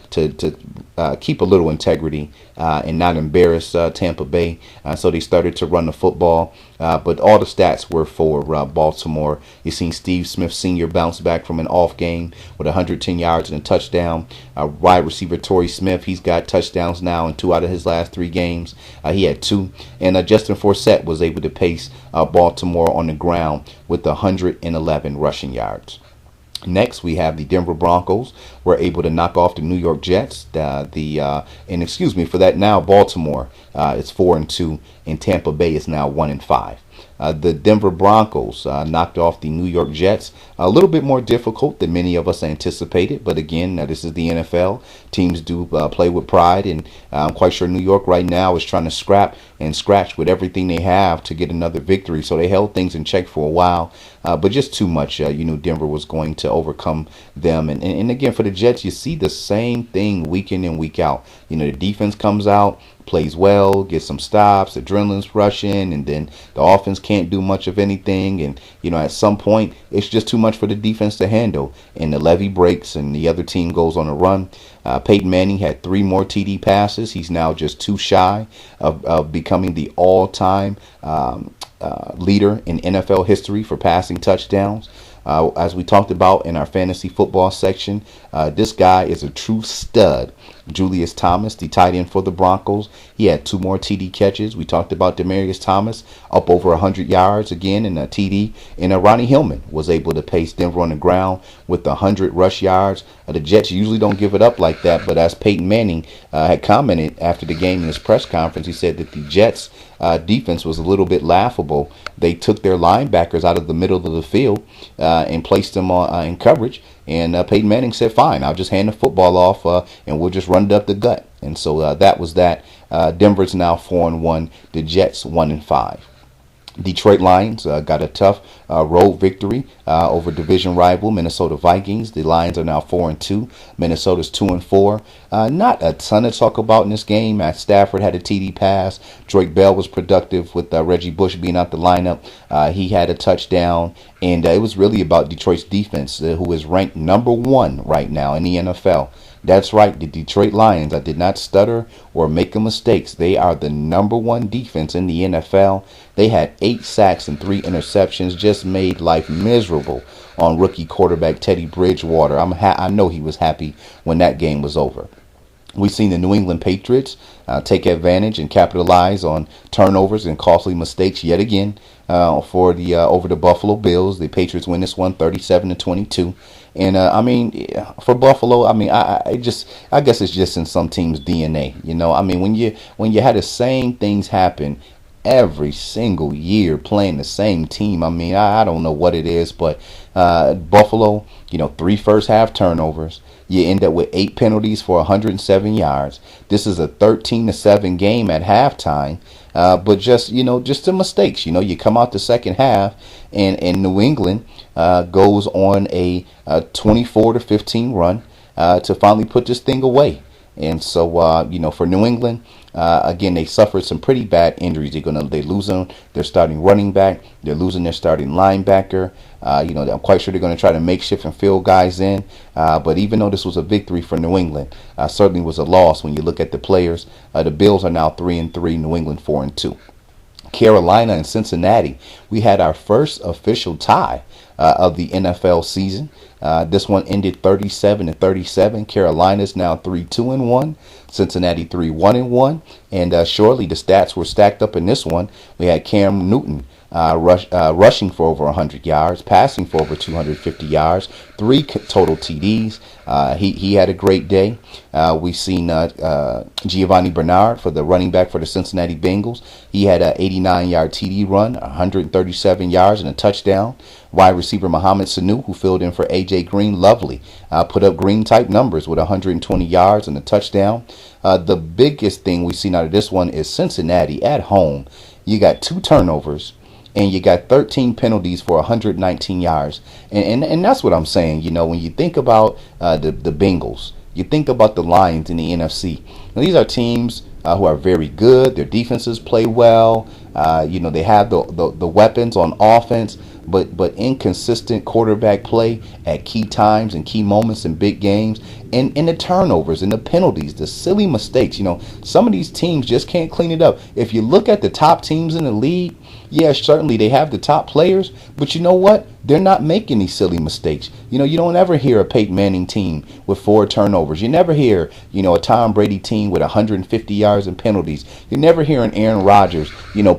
keep a little integrity and not embarrass Tampa Bay. So they started to run the football. But all the stats were for Baltimore. You've seen Steve Smith Sr. bounce back from an off game with 110 yards and a touchdown. Wide receiver Torrey Smith, he's got touchdowns now in 2 out of his last 3 games. He had 2. And Justin Forsett was able to pace Baltimore on the ground with 111 rushing yards. Next, we have the Denver Broncos were able to knock off the New York Jets. And excuse me for that. Now Baltimore is 4-2, and Tampa Bay is now 1-5. The Denver Broncos knocked off the New York Jets. A little bit more difficult than many of us anticipated, but again, this is the NFL. Teams do play with pride, and I'm quite sure New York right now is trying to scrap and scratch with everything they have to get another victory. So they held things in check for a while, but just too much. Denver was going to overcome them. And again, for the Jets, you see the same thing week in and week out. The defense comes out, plays well, gets some stops, adrenaline's rushing, and then the offense can't do much of anything. And, at some point, it's just too much for the defense to handle. And the levee breaks, and the other team goes on a run. Peyton Manning had 3 more TD passes. He's now just 2 shy of becoming the all-time leader in NFL history for passing touchdowns. As we talked about in our fantasy football section, this guy is a true stud. Julius Thomas, the tight end for the Broncos, he had 2 more TD catches. We talked about Demaryius Thomas up over 100 yards again in a TD. And Ronnie Hillman was able to pace Denver on the ground with 100 rush yards. The Jets usually don't give it up like that, but as Peyton Manning had commented after the game in his press conference, he said that the Jets defense was a little bit laughable. They took their linebackers out of the middle of the field and placed them in coverage. And Peyton Manning said, fine, I'll just hand the football off and we'll just run it up the gut. And so that was that. Denver's now 4-1. The Jets 1-5. Detroit Lions got a tough road victory over division rival Minnesota Vikings. The Lions are now 4-2. Minnesota's 2-4. Not a ton to talk about in this game. Stafford had a TD pass. Drake Bell was productive with Reggie Bush being out the lineup. He had a touchdown. And it was really about Detroit's defense, who is ranked number 1 right now in the NFL. That's right, the Detroit Lions. I did not stutter or make a mistake. They are the number 1 defense in the NFL. They had 8 sacks and 3 interceptions, just made life miserable on rookie quarterback Teddy Bridgewater. I know he was happy when that game was over. We've seen the New England Patriots take advantage and capitalize on turnovers and costly mistakes yet again over the Buffalo Bills. The Patriots win this one 37-22. And for Buffalo, I guess it's just in some teams' DNA. When you had the same things happen every single year playing the same team, I don't know what it is, but Buffalo, 3 first half turnovers. You end up with 8 penalties for 107 yards. This is a 13-7 game at halftime. But just the mistakes. You come out the second half, and New England goes on a 24-15 run to finally put this thing away. And so, for New England, again, they suffered some pretty bad injuries. They're losing their starting running back. They're losing their starting linebacker. I'm quite sure they're going to try to makeshift and fill guys in. But even though this was a victory for New England, certainly was a loss when you look at the players. The Bills are now 3-3, New England 4-2. Carolina and Cincinnati, we had our first official tie of the NFL season. This one ended 37-37. Carolina's now 3-2-1. Cincinnati 3-1-1. And surely the stats were stacked up in this one. We had Cam Newton rushing for over 100 yards, passing for over 250 yards, 3 total TDs. He had a great day. We've seen Giovanni Bernard for the running back for the Cincinnati Bengals. He had an 89-yard TD run, 137 yards and a touchdown. Wide receiver Mohamed Sanu, who filled in for A.J. Green, lovely, put up Green-type numbers with 120 yards and a touchdown. The biggest thing we've seen out of this one is Cincinnati at home. You got 2 turnovers, and you got 13 penalties for 119 yards. And that's what I'm saying. When you think about the Bengals, you think about the Lions in the NFC. Now, these are teams who are very good. Their defenses play well. They have the weapons on offense. but inconsistent quarterback play at key times and key moments in big games, and the turnovers and the penalties, the silly mistakes. Some of these teams just can't clean it up. If you look at the top teams in the league, yeah, certainly they have the top players, but you know what? They're not making these silly mistakes. You don't ever hear a Peyton Manning team with 4 turnovers. You never hear, a Tom Brady team with 150 yards and penalties. You never hear an Aaron Rodgers,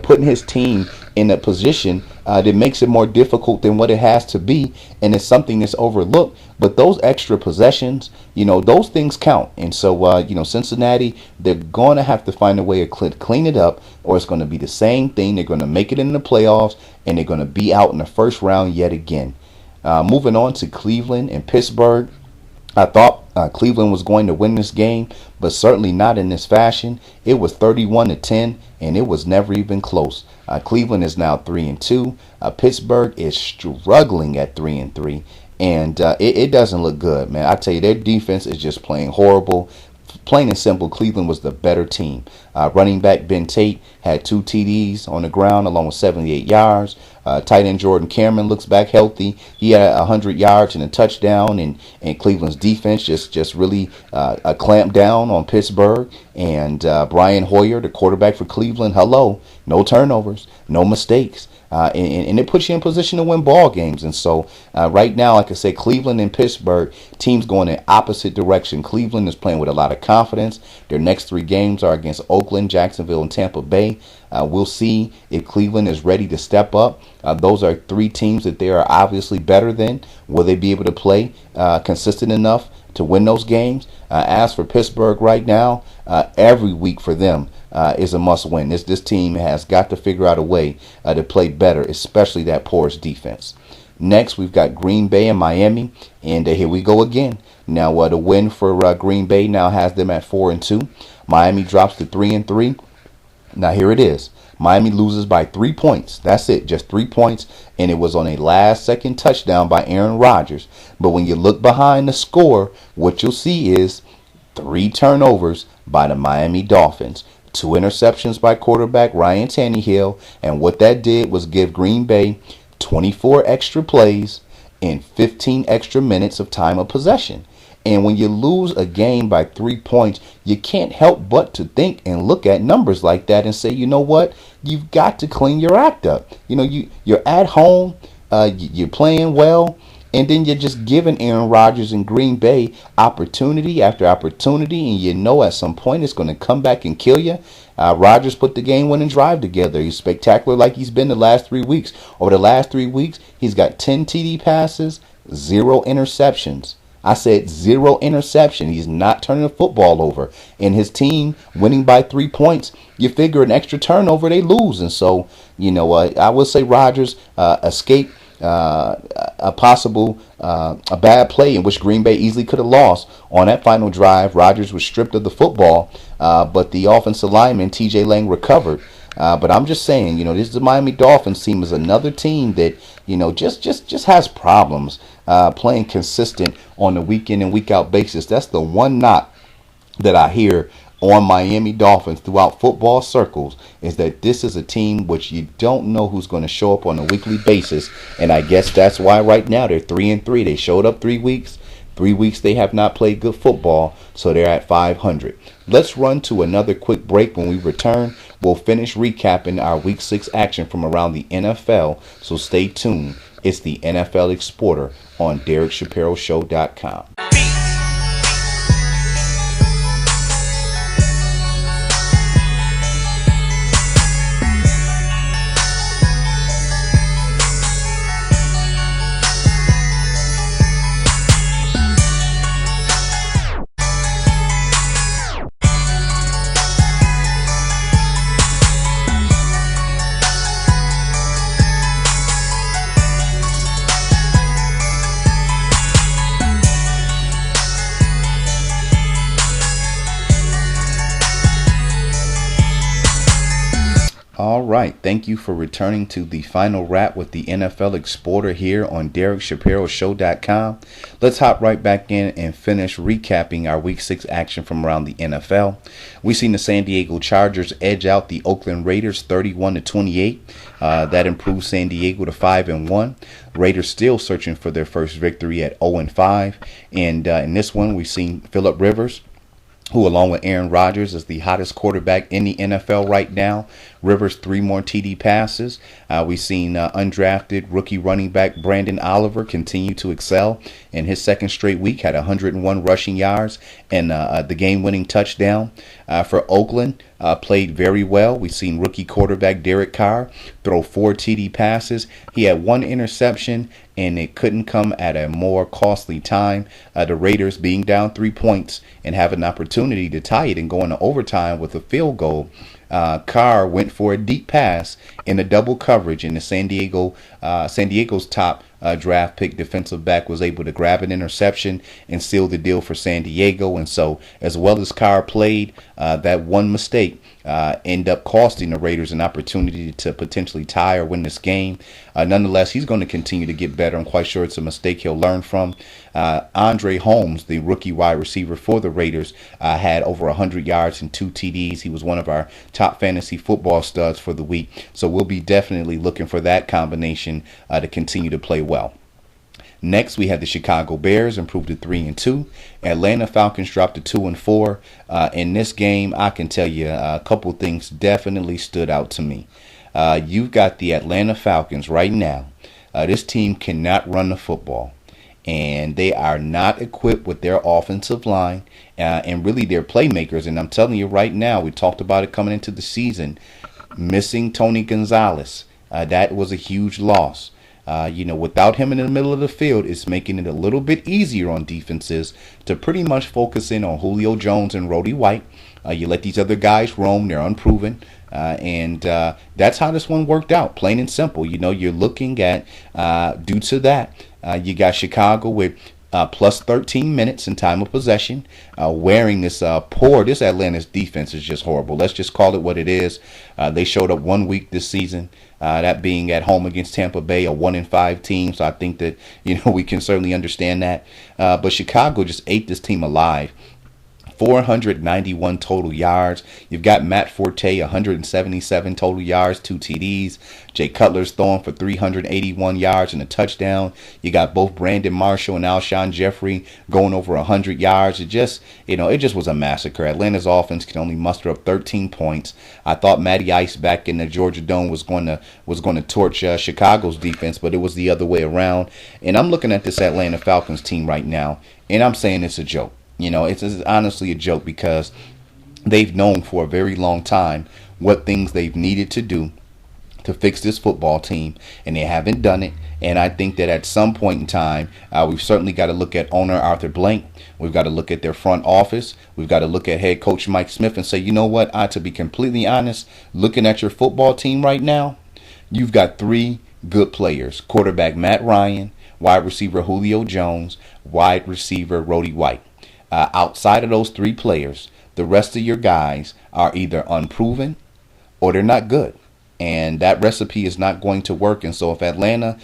putting his team in a position that makes it more difficult than what it has to be, and it's something that's overlooked. But those extra possessions, those things count. And so, Cincinnati, they're going to have to find a way to clean it up, or it's going to be the same thing. They're going to make it in the playoffs, and they're going to be out in the first round yet again. Moving on to Cleveland and Pittsburgh. I thought Cleveland was going to win this game, but certainly not in this fashion. It was 31-10, and it was never even close. Cleveland is now 3-2. Pittsburgh is struggling at 3-3, and it doesn't look good, man. I tell you, their defense is just playing horrible. Plain and simple, Cleveland was the better team. Running back Ben Tate had 2 TDs on the ground along with 78 yards. Tight end Jordan Cameron looks back healthy. He had 100 yards and a touchdown, and Cleveland's defense just really clamped down on Pittsburgh. And Brian Hoyer, the quarterback for Cleveland, no turnovers, no mistakes. And it puts you in position to win ball games. And so right now, like I say, Cleveland and Pittsburgh, teams going in opposite direction. Cleveland is playing with a lot of confidence. Their next 3 games are against Oakland, Jacksonville, and Tampa Bay. We'll see if Cleveland is ready to step up. Those are 3 teams that they are obviously better than. Will they be able to play consistent enough to win those games? As for Pittsburgh right now, every week for them is a must-win. This team has got to figure out a way to play better, especially that porous defense. Next, we've got Green Bay and Miami, and here we go again. Now, the win for Green Bay now has them at 4-2. Miami drops to 3-3. Now, here it is. Miami loses by 3 points. That's it, just 3 points, and it was on a last-second touchdown by Aaron Rodgers. But when you look behind the score, what you'll see is 3 turnovers by the Miami Dolphins. 2 interceptions by quarterback Ryan Tannehill, and what that did was give Green Bay 24 extra plays and 15 extra minutes of time of possession. And when you lose a game by 3 points, you can't help but to think and look at numbers like that and say, you know what? You've got to clean your act up. You're at home, you're playing well, and then you're just giving Aaron Rodgers and Green Bay opportunity after opportunity, and at some point it's going to come back and kill you. Rodgers put the game-winning drive together. He's spectacular like he's been the last 3 weeks. Over the last 3 weeks, he's got 10 TD passes, 0 interceptions. I said 0 interception. He's not turning the football over. And his team winning by 3 points, you figure an extra turnover, they lose. And so, I would say Rodgers escaped a possible a bad play in which Green Bay easily could have lost. On that final drive, Rodgers was stripped of the football, but the offensive lineman, TJ Lang, recovered. But I'm just saying, this is the Miami Dolphins team is another team that, just has problems playing consistent on a week in and week out basis. That's the one knock that I hear on Miami Dolphins throughout football circles, is that this is a team which you don't know who's going to show up on a weekly basis. And I guess that's why right now they're 3-3. They showed up 3 weeks. 3 weeks they have not played good football, so they're at 500. Let's run to another quick break. When we return, we'll finish recapping our Week 6 action from around the NFL, so stay tuned. It's the NFL Exporter on DerekShapiroShow.com. right. Thank you for returning to the final wrap with the NFL Exporter here on DerekShapiroShow.com. Let's hop right back in and finish recapping our Week 6 action from around the NFL. We've seen the San Diego Chargers edge out the Oakland Raiders 31-28. That improves San Diego to 5-1. Raiders still searching for their first victory at 0-5. And in this one, we've seen Phillip Rivers, who along with Aaron Rodgers is the hottest quarterback in the NFL right now. Rivers 3 more TD passes. We've seen undrafted rookie running back Brandon Oliver continue to excel in his second straight week, had 101 rushing yards and the game-winning touchdown. For Oakland, played very well. We've seen rookie quarterback Derek Carr throw 4 TD passes. He had 1 interception, and it couldn't come at a more costly time. The Raiders being down 3 points and have an opportunity to tie it and go into overtime with a field goal. Carr went for a deep pass in a double coverage, and the San Diego's top draft pick defensive back was able to grab an interception and seal the deal for San Diego. And so, as well as Carr played, that one mistake end up costing the Raiders an opportunity to potentially tie or win this game. Nonetheless, he's going to continue to get better. I'm quite sure it's a mistake he'll learn from. Andre Holmes, the rookie wide receiver for the Raiders, had over 100 yards and 2 TDs. He was one of our top fantasy football studs for the week. So we'll be definitely looking for that combination to continue to play well. Next, we had the Chicago Bears improved to 3-2. Atlanta Falcons dropped to 2-4. In this game, I can tell you a couple things definitely stood out to me. You've got the Atlanta Falcons right now. This team cannot run the football, and they are not equipped with their offensive line and really their playmakers. And I'm telling you right now, we talked about it coming into the season, missing Tony Gonzalez. That was a huge loss. Without him in the middle of the field, it's making it a little bit easier on defenses to pretty much focus in on Julio Jones and Roddy White. You let these other guys roam. They're unproven. And that's how this one worked out, plain and simple. You're looking at, due to that, you got Chicago with plus 13 minutes in time of possession, wearing this this Atlanta's defense is just horrible. Let's just call it what it is. They showed up 1 week this season, that being at home against Tampa Bay, a 1-5 team. So I think that, we can certainly understand that. But Chicago just ate this team alive. 491 total yards. You've got Matt Forte, 177 total yards, 2 TDs. Jay Cutler's throwing for 381 yards and a touchdown. You got both Brandon Marshall and Alshon Jeffrey going over 100 yards. It just was a massacre. Atlanta's offense can only muster up 13 points. I thought Matty Ice back in the Georgia Dome was going to torch Chicago's defense, but it was the other way around. And I'm looking at this Atlanta Falcons team right now, and I'm saying it's a joke. It's honestly a joke because they've known for a very long time what things they've needed to do to fix this football team, and they haven't done it. And I think that at some point in time, we've certainly got to look at owner Arthur Blank. We've got to look at their front office. We've got to look at head coach Mike Smith and say, you know what, to be completely honest, looking at your football team right now, you've got 3 good players. Quarterback Matt Ryan, wide receiver Julio Jones, wide receiver Roddy White. Outside of those 3 players, the rest of your guys are either unproven or they're not good. And that recipe is not going to work. And so if Atlanta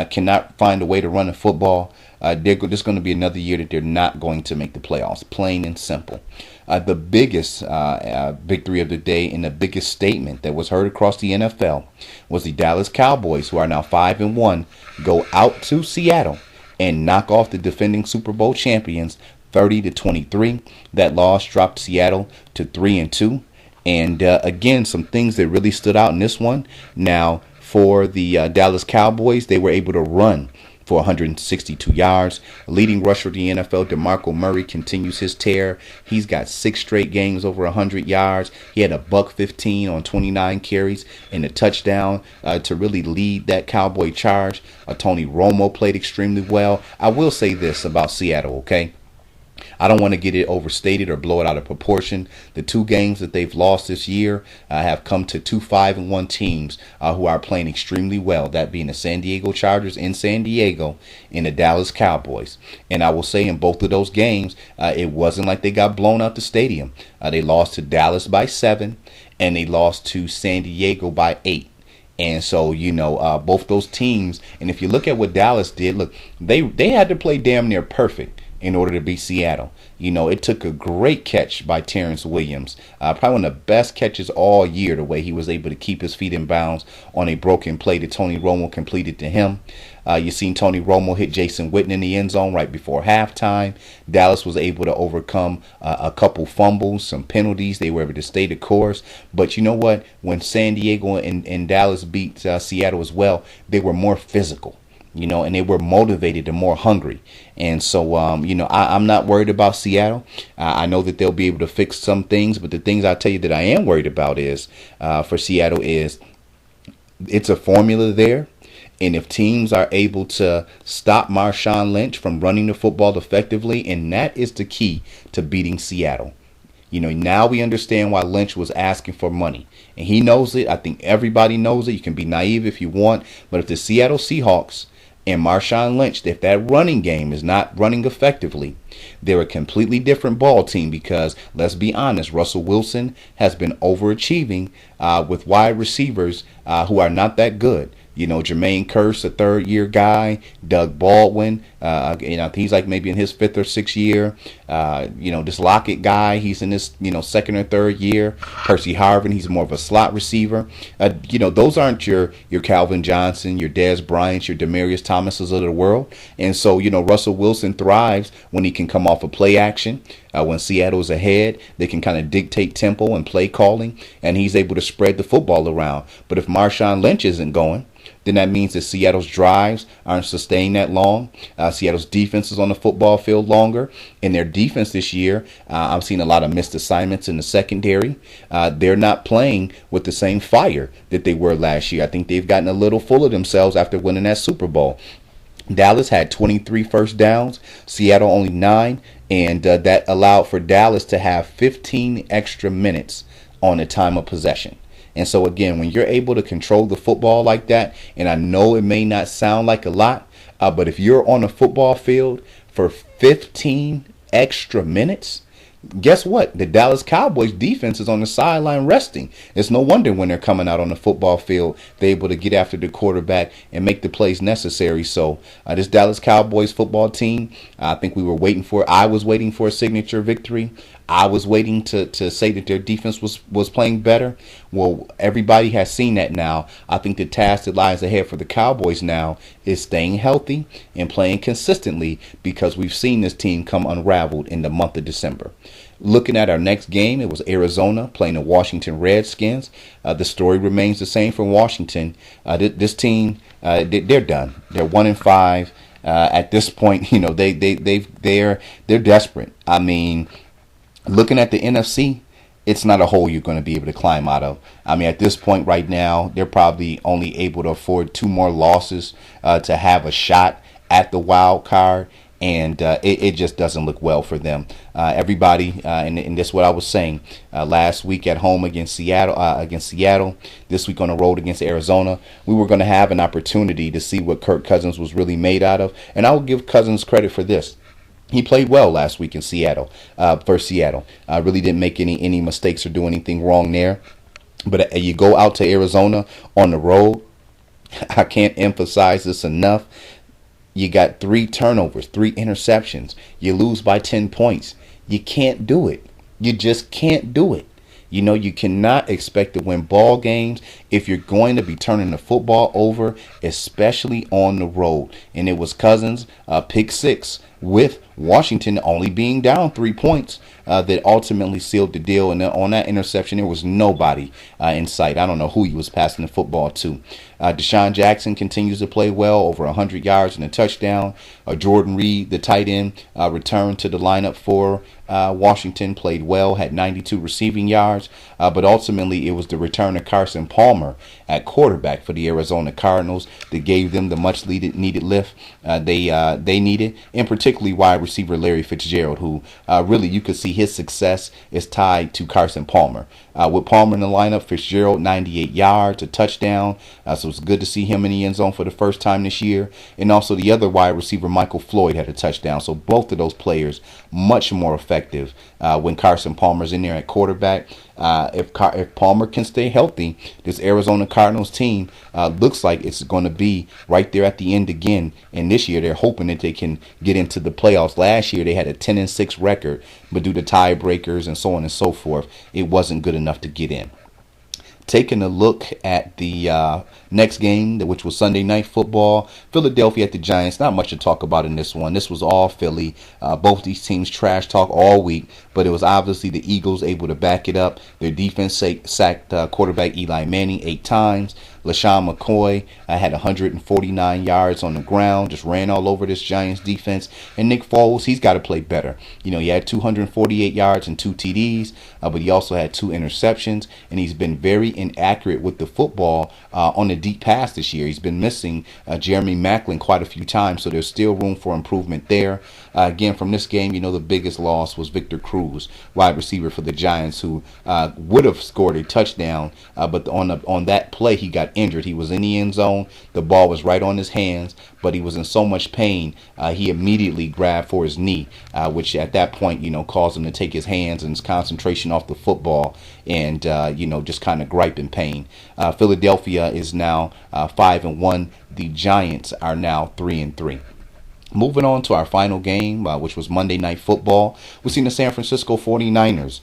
cannot find a way to run the football, there's going to be another year that they're not going to make the playoffs, plain and simple. The biggest victory of the day and the biggest statement that was heard across the NFL was the Dallas Cowboys, who are now 5-1, go out to Seattle and knock off the defending Super Bowl champions 30-23. That loss dropped Seattle to 3-2. And again, some things that really stood out in this one. Now, for the Dallas Cowboys, they were able to run for 162 yards. Leading rusher of the NFL, DeMarco Murray, continues his tear. He's got 6 straight games over 100 yards. He had a $115 on 29 carries and a touchdown to really lead that Cowboy charge. Tony Romo played extremely well. I will say this about Seattle, okay? I don't want to get it overstated or blow it out of proportion. The 2 games that they've lost this year have come to 2 5-1 teams who are playing extremely well, that being the San Diego Chargers in San Diego and the Dallas Cowboys. And I will say in both of those games, it wasn't like they got blown out the stadium. They lost to Dallas by 7 and they lost to San Diego by 8. And so, both those teams, and if you look at what Dallas did, look, they had to play damn near perfect in order to beat Seattle. It took a great catch by Terrence Williams, probably one of the best catches all year, the way he was able to keep his feet in bounds on a broken play that Tony Romo completed to him. You seen Tony Romo hit Jason Witten in the end zone right before halftime. Dallas was able to overcome a couple fumbles, some penalties. They were able to stay the course. But you know what? When San Diego and Dallas beat Seattle as well, they were more physical. And they were motivated and more hungry. And so, I'm not worried about Seattle. I know that they'll be able to fix some things. But the things I tell you that I am worried about is for Seattle is it's a formula there. And if teams are able to stop Marshawn Lynch from running the football effectively, and that is the key to beating Seattle. Now we understand why Lynch was asking for money. And he knows it. I think everybody knows it. You can be naive if you want. But if the Seattle Seahawks and Marshawn Lynch, if that running game is not running effectively, they're a completely different ball team because, let's be honest, Russell Wilson has been overachieving with wide receivers who are not that good. Jermaine Kearse, a third-year guy. Doug Baldwin, he's like maybe in his 5th or 6th year. This Lockett guy, he's in his, 2nd or 3rd year. Percy Harvin, he's more of a slot receiver. Those aren't your Calvin Johnson, your Dez Bryant, your Demaryius Thomases of the world. And so, Russell Wilson thrives when he can come off of play action. When Seattle's ahead, they can kind of dictate tempo and play calling, and he's able to spread the football around. But if Marshawn Lynch isn't going, then that means that Seattle's drives aren't sustained that long. Seattle's defense is on the football field longer. In their defense this year, I've seen a lot of missed assignments in the secondary. They're not playing with the same fire that they were last year. I think they've gotten a little full of themselves after winning that Super Bowl. Dallas had 23 first downs, Seattle only 9, and that allowed for Dallas to have 15 extra minutes on the time of possession. And so, again, when you're able to control the football like that, and I know it may not sound like a lot, but if you're on a football field for 15 extra minutes, guess what? The Dallas Cowboys defense is on the sideline resting. It's no wonder when they're coming out on the football field, they're able to get after the quarterback and make the plays necessary. So this Dallas Cowboys football team, I think I was waiting for a signature victory. I was waiting to say that their defense was playing better. Well, everybody has seen that now. I think the task that lies ahead for the Cowboys now is staying healthy and playing consistently, because we've seen this team come unraveled in the month of December. Looking at our next game, it was Arizona playing the Washington Redskins. The story remains the same from Washington. This team, they're done. They're 1-5 at this point. They're desperate. I mean, looking at the NFC, it's not a hole you're going to be able to climb out of. I mean, at this point right now, they're probably only able to afford 2 more losses to have a shot at the wild card. And it just doesn't look well for them. Everybody, and this is what I was saying, last week at home against Seattle, this week on the road against Arizona, we were going to have an opportunity to see what Kirk Cousins was really made out of. And I will give Cousins credit for this. He played well last week in Seattle, for Seattle. Really didn't make any mistakes or do anything wrong there. But you go out to Arizona on the road, I can't emphasize this enough. You got 3 turnovers, 3 interceptions. You lose by 10 points. You can't do it. You just can't do it. You cannot expect to win ball games if you're going to be turning the football over, especially on the road. And it was Cousins' pick 6 with Washington only being down 3 points that ultimately sealed the deal. And on that interception, there was nobody in sight. I don't know who he was passing the football to. Deshaun Jackson continues to play well, over 100 yards and a touchdown. Jordan Reed, the tight end, returned to the lineup for Washington, played well, had 92 receiving yards, but ultimately it was the return of Carson Palmer at quarterback for the Arizona Cardinals that gave them the much needed lift they needed, and particularly wide receiver Larry Fitzgerald, who really you could see his success is tied to Carson Palmer. With Palmer in the lineup, Fitzgerald 98 yards, a touchdown, so it's good to see him in the end zone for the first time this year, and also the other wide receiver Michael Floyd had a touchdown. So both of those players much more effective when Carson Palmer's in there at quarterback. If Palmer can stay healthy, this Arizona Cardinals team looks like it's going to be right there at the end again. And this year they're hoping that they can get into the playoffs. Last year they had a 10-6 record, but due to tiebreakers and so on and so forth, it wasn't good enough to get in. Taking a look at the next game, which was Sunday Night Football, Philadelphia at the Giants. Not much to talk about in this one. This was all Philly. Both these teams trash talk all week, but it was obviously the Eagles able to back it up. Their defense sacked quarterback Eli Manning 8 times. LaShawn McCoy had 149 yards on the ground, just ran all over this Giants defense. And Nick Foles, he's got to play better. He had 248 yards and 2 TDs, but he also had 2 interceptions, and he's been very inaccurate with the football on the deep pass this year. He's been missing Jeremy Maclin quite a few times, so there's still room for improvement there. Again, from this game, the biggest loss was Victor Cruz, wide receiver for the Giants, who would have scored a touchdown, but on that play, he got injured. He was in the end zone. The ball was right on his hands, but he was in so much pain, he immediately grabbed for his knee, which at that point, caused him to take his hands and his concentration off the football and, just kind of gripe in pain. Philadelphia is now 5-1. The Giants are now 3-3. Moving on to our final game, which was Monday Night Football, we've seen the San Francisco 49ers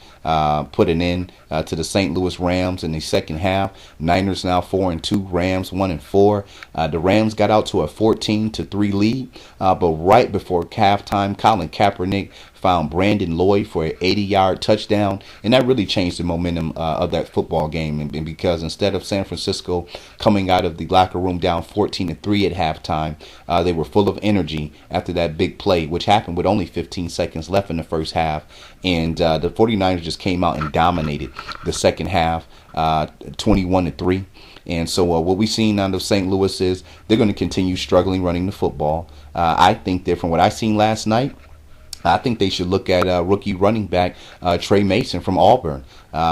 put an end to the St. Louis Rams in the second half. Niners now 4-2, Rams 1-4. The Rams got out to a 14-3 lead, but right before halftime, Colin Kaepernick found Brandon Lloyd for an 80-yard touchdown, and that really changed the momentum of that football game. And because instead of San Francisco coming out of the locker room down 14-3 at halftime, they were full of energy after that big play, which happened with only 15 seconds left in the first half. And the 49ers just came out and dominated the second half, 21-3. And so what we've seen out of St. Louis is they're going to continue struggling running the football. I think that from what I seen last night, I think they should look at rookie running back Trey Mason from Auburn.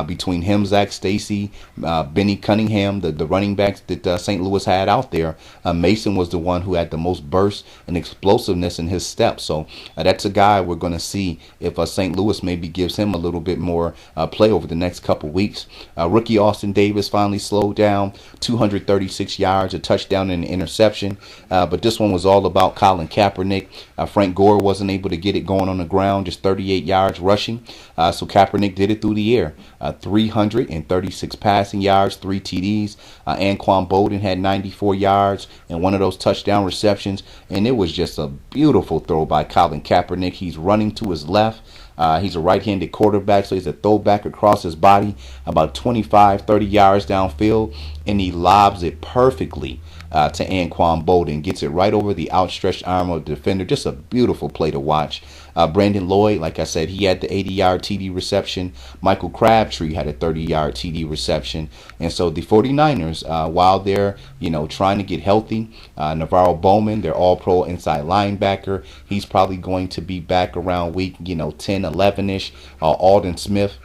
Between him, Zach Stacy, Benny Cunningham, the running backs that St. Louis had out there, Mason was the one who had the most burst and explosiveness in his steps. So that's a guy we're going to see if St. Louis maybe gives him a little bit more play over the next couple weeks. Rookie Austin Davis finally slowed down, 236 yards, a touchdown and an interception. But this one was all about Colin Kaepernick. Frank Gore wasn't able to get it going on the ground, just 38 yards rushing. So Kaepernick did it through the air. 336 passing yards, 3 TDs. Anquan Bolden had 94 yards and one of those touchdown receptions. And it was just a beautiful throw by Colin Kaepernick. He's running to his left. He's a right-handed quarterback, so he's a throwback across his body about 25, 30 yards downfield, and he lobs it perfectly to Anquan Bolden. Gets it right over the outstretched arm of the defender. Just a beautiful play to watch. Brandon Lloyd, like I said, he had the 80-yard TD reception. Michael Crabtree had a 30-yard TD reception. And so the 49ers, while they're, trying to get healthy, Navarro Bowman, their all-pro inside linebacker, he's probably going to be back around week, 10, 11-ish. Alden Smith,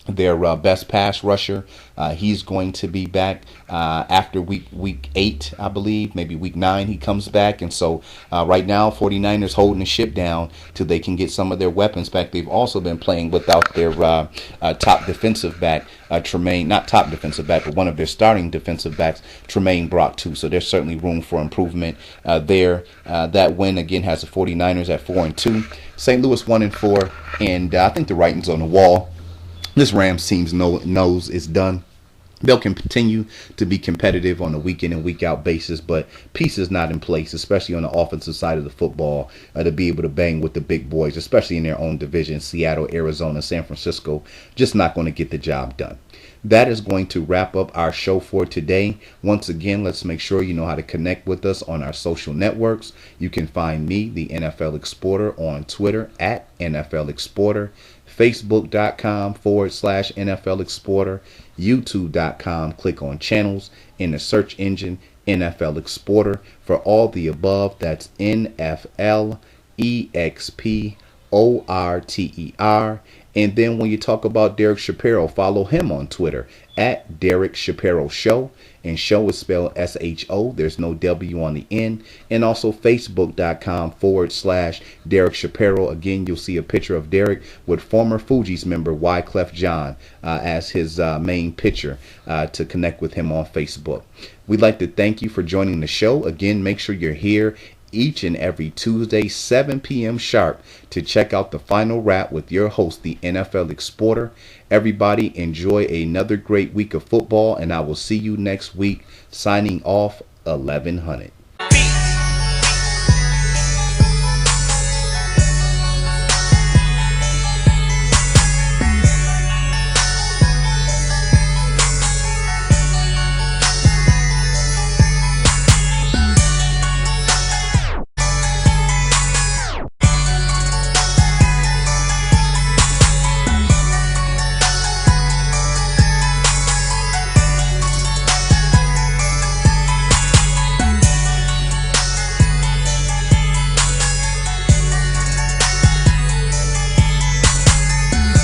their best pass rusher, he's going to be back after week 8, I believe, maybe week 9 he comes back. And so right now 49ers holding the ship down till they can get some of their weapons back. They've also been playing without their top defensive back, Tremaine, not top defensive back, but one of their starting defensive backs, Tremaine Brock, too. So there's certainly room for improvement there. That win again has the 49ers at 4-2, St. Louis 1-4, and I think the writing's on the wall. This Rams team knows it's done. They'll continue to be competitive on a week in and week out basis, but pieces not in place, especially on the offensive side of the football, to be able to bang with the big boys, especially in their own division. Seattle, Arizona, San Francisco, just not going to get the job done. That is going to wrap up our show for today. Once again, let's make sure you know how to connect with us on our social networks. You can find me, the NFL Exporter, on Twitter at NFLExporter, Facebook.com/NFL Exporter, YouTube.com. Click on channels in the search engine NFL Exporter. For all the above, that's NFLExporter. And then when you talk about Derek Shapiro, follow him on Twitter at Derek Shapiro Show. And show is spelled SHO. There's no W on the end. And also Facebook.com/Derek Shapiro. Again, you'll see a picture of Derek with former Fugees member Wyclef Jean as his main picture to connect with him on Facebook. We'd like to thank you for joining the show. Again, make sure you're here each and every Tuesday, 7 p.m. sharp, to check out the final wrap with your host, the NFL Exporter. Everybody, enjoy another great week of football, and I will see you next week. Signing off, 1100.